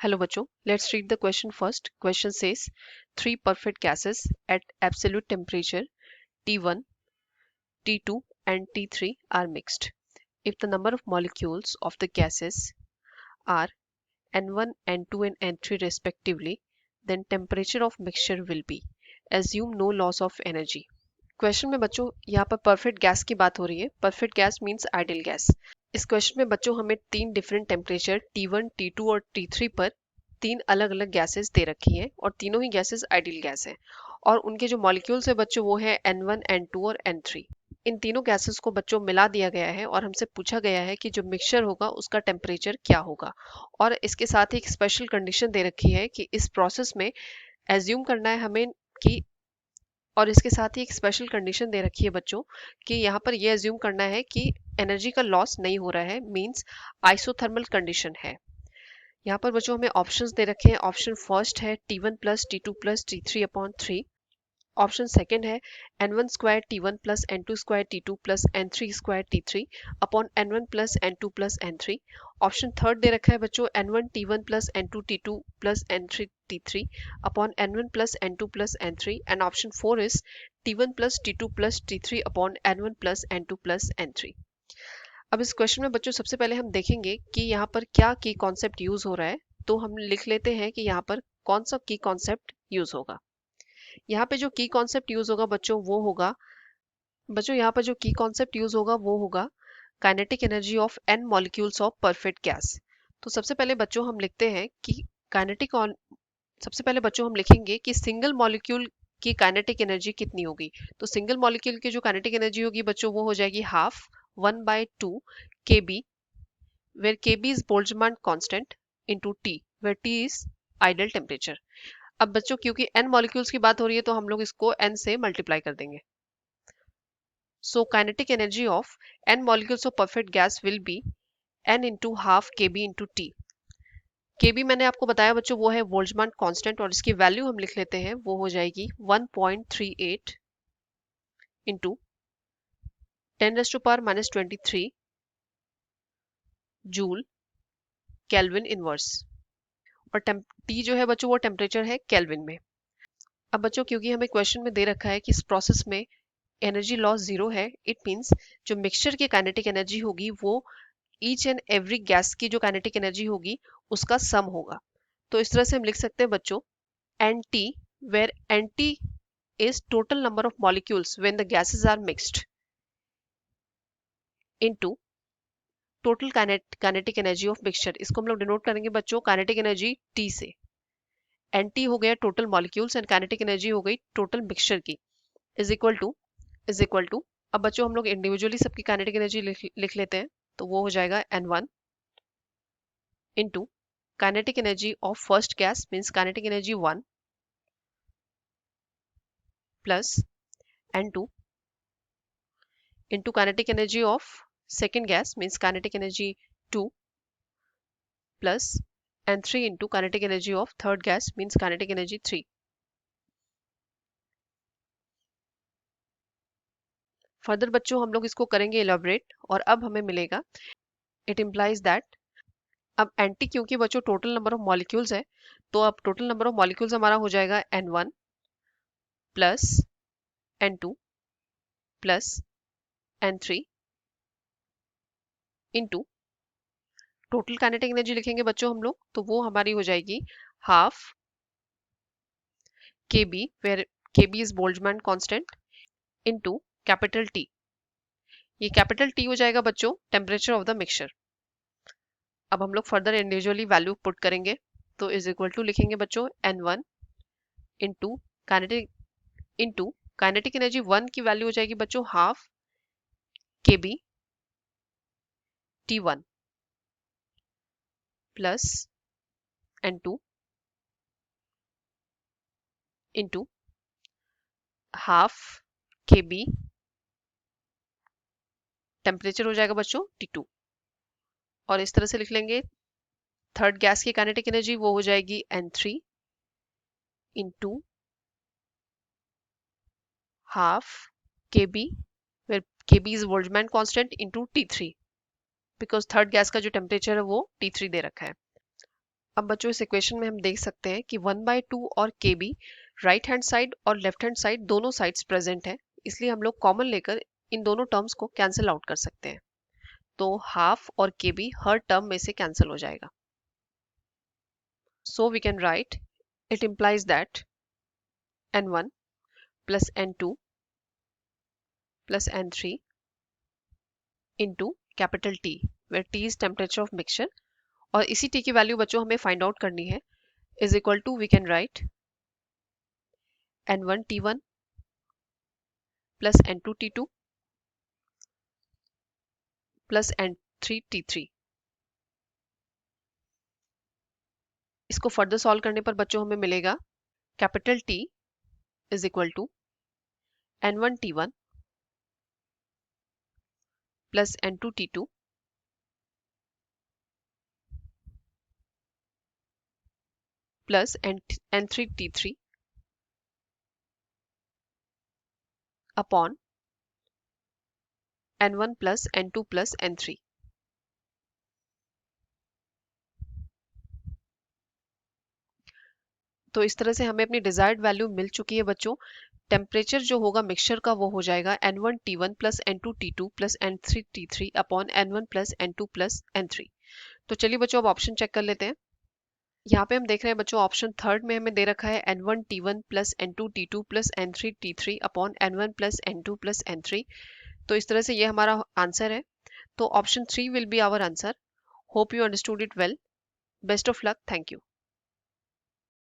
Hello बच्चों, let's read the question first. Question says three perfect gases at absolute temperature T1, T2 and T3 are mixed. If the number of molecules of the gases are N1, N2 and N3 respectively, then temperature of mixture will be. Assume no loss of energy. Question में बच्चों यहाँ पर perfect gas की बात हो रही है. Perfect gas means ideal gas. इस क्वेश्चन में बच्चों हमें तीन डिफरेंट टेम्परेचर T1, T2 और T3 पर तीन अलग अलग गैसेस दे रखी हैं और तीनों ही गैसेस आइडियल गैस हैं और उनके जो मॉलिक्यूल्स है बच्चों वो है N1, N2 और N3. इन तीनों गैसेस को बच्चों मिला दिया गया है और हमसे पूछा गया है कि जो मिक्सचर होगा उसका टेम्परेचर क्या होगा और इसके साथ ही एक स्पेशल कंडीशन दे रखी है कि इस प्रोसेस में एज्यूम करना है हमें कि और इसके साथ ही एक स्पेशल कंडीशन दे रखी है बच्चों कि यहाँ पर ये एज्यूम करना है कि एनर्जी का लॉस नहीं हो रहा है, मींस आइसोथर्मल कंडीशन है. यहाँ पर बच्चों हमें ऑप्शंस दे रखे हैं. ऑप्शन फर्स्ट है T1 plus T2 plus T3 upon 3. Option second है N1 square T1 plus N2 square T2 plus N3 square T3 upon N1 plus N2 plus N3. Option third दे रखा है बच्चों N1 T1 plus N2 T2 plus N3 T3 upon N1 plus N2 plus N3 and option four is T1 plus T2 plus T3 upon N1 plus N2 plus N3. अब इस question में बच्चों सबसे पहले हम देखेंगे कि यहाँ पर क्या की कॉन्सेप्ट यूज हो रहा है. तो हम लिख लेते हैं कि यहाँ पर कौन सा की कॉन्सेप्ट यूज होगा. यहाँ पे जो की कॉन्सेप्ट यूज होगा बच्चों यहाँ पर जो की कॉन्सेप्ट यूज होगा वो होगा kinetic energy of n molecules of perfect gas. तो सबसे पहले बच्चों हम लिखते हैं कि काइनेटिक सबसे पहले बच्चों हम लिखेंगे कि सिंगल मॉलिक्यूल की काइनेटिक एनर्जी कितनी होगी. तो सिंगल मॉलिक्यूल की जो काइनेटिक एनर्जी होगी बच्चों वो हो जाएगी half 1/2 kb where kb is Boltzmann constant into T where T is ideal temperature. अब बच्चों क्योंकि n मॉलिक्यूल्स की बात हो रही है तो हम लोग इसको n से मल्टीप्लाई कर देंगे. So kinetic energy of n molecules of perfect gas will be n into half kb into T. kb मैंने आपको बताया बच्चों वो है बोल्ट्जमान कांस्टेंट और इसकी वैल्यू हम लिख लेते हैं वो हो जाएगी 1.38 इंटू 10⁻⁻23 जूल केल्विन इनवर्स. और टी जो है बच्चों वो टेम्परेचर है केल्विन में. अब बच्चों क्योंकि हमें क्वेश्चन में दे रखा है कि इस प्रोसेस में एनर्जी लॉस जीरो है, इट मींस जो मिक्सचर की काइनेटिक एनर्जी होगी वो ईच एंड एवरी गैस की जो काइनेटिक एनर्जी होगी उसका सम होगा. तो इस तरह से हम लिख सकते हैं बच्चों NT where NT is total number of molecules when the gases are mixed into total kinetic energy of mixture. इसको हम लोग डिनोट करेंगे बच्चों काइनेटिक एनर्जी T से. NT हो गया total molecules and kinetic energy हो गई टोटल मिक्सचर की इज इक्वल टू अब बच्चों हम लोग इंडिविजुअली सबकी काइनेटिक एनर्जी लिख लेते हैं. तो वो हो जाएगा N1 into kinetic energy of first gas means kinetic energy 1 plus N2 into kinetic energy of second gas means kinetic energy 2 plus N3 into kinetic energy of third gas means kinetic energy 3. Further बच्चों हम लोग इसको करेंगे elaborate और अब हमें मिलेगा it implies that अब एंटी क्योंकि बच्चों टोटल नंबर ऑफ मॉलिक्यूल्स है तो अब टोटल नंबर ऑफ मॉलिक्यूल्स हमारा हो जाएगा N1 plus N2 plus N3 into total kinetic energy लिखेंगे बच्चों हम लोग तो वो हमारी हो जाएगी half kb where kb is Boltzmann constant into capital T. ये कैपिटल T हो जाएगा बच्चों टेम्परेचर ऑफ द मिक्सचर. अब हम लोग फर्दर इंडिविजुअली वैल्यू पुट करेंगे तो इज इक्वल टू लिखेंगे बच्चों N1 इंटू काइनेटिक एनर्जी 1 की वैल्यू हो जाएगी बच्चों half kb T1 plus N2 into half kb temperature हो जाएगा बच्चों T2. और इस तरह से लिख लेंगे थर्ड गैस की काइनेटिक एनर्जी वो हो जाएगी N3 into half kb where kb is Boltzmann constant into T3 because third gas का जो टेम्परेचर है वो T3 दे रखा है. अब बच्चों इस इक्वेशन में हम देख सकते हैं कि 1/2 और KB राइट हैंड साइड और लेफ्ट हैंड साइड दोनों साइड्स प्रेजेंट है, इसलिए हम लोग कॉमन लेकर इन दोनों टर्म्स को कैंसिल आउट कर सकते हैं। तो हाफ और KB हर टर्म में से कैंसिल हो जाएगा। So we can write it implies that N1 plus N2 plus N3 into capital T, where T is temperature of mixture, और इसी T की वैल्यू बच्चों हमें फाइंड आउट करनी है, is equal to we can write N1 T1 plus N2 T2 plus N3 T3। इसको further solve करने पर बच्चों हमें मिलेगा capital T is equal to N1 T1 plus N2 T2 plus N3 T3 upon N1 plus N2 plus N3। तो इस तरह से हमें अपनी डिजायर्ड वैल्यू मिल चुकी है बच्चों। टेम्परेचर जो होगा मिक्सचर का वो हो जाएगा N1 T1 plus N2 T2 plus N3 T3 upon N1 plus N2 plus N3। तो चलिए बच्चों अब ऑप्शन चेक कर लेते हैं। यहाँ पे हम देख रहे हैं बच्चों ऑप्शन थर्ड में हमें दे रखा है N1 T1 plus N2 T2 plus N3 T3 upon N1 plus N2 plus N3। तो इस तरह से ये हमारा आंसर है। तो option 3 will be our answer. Hope you understood it well. Best of luck. Thank you.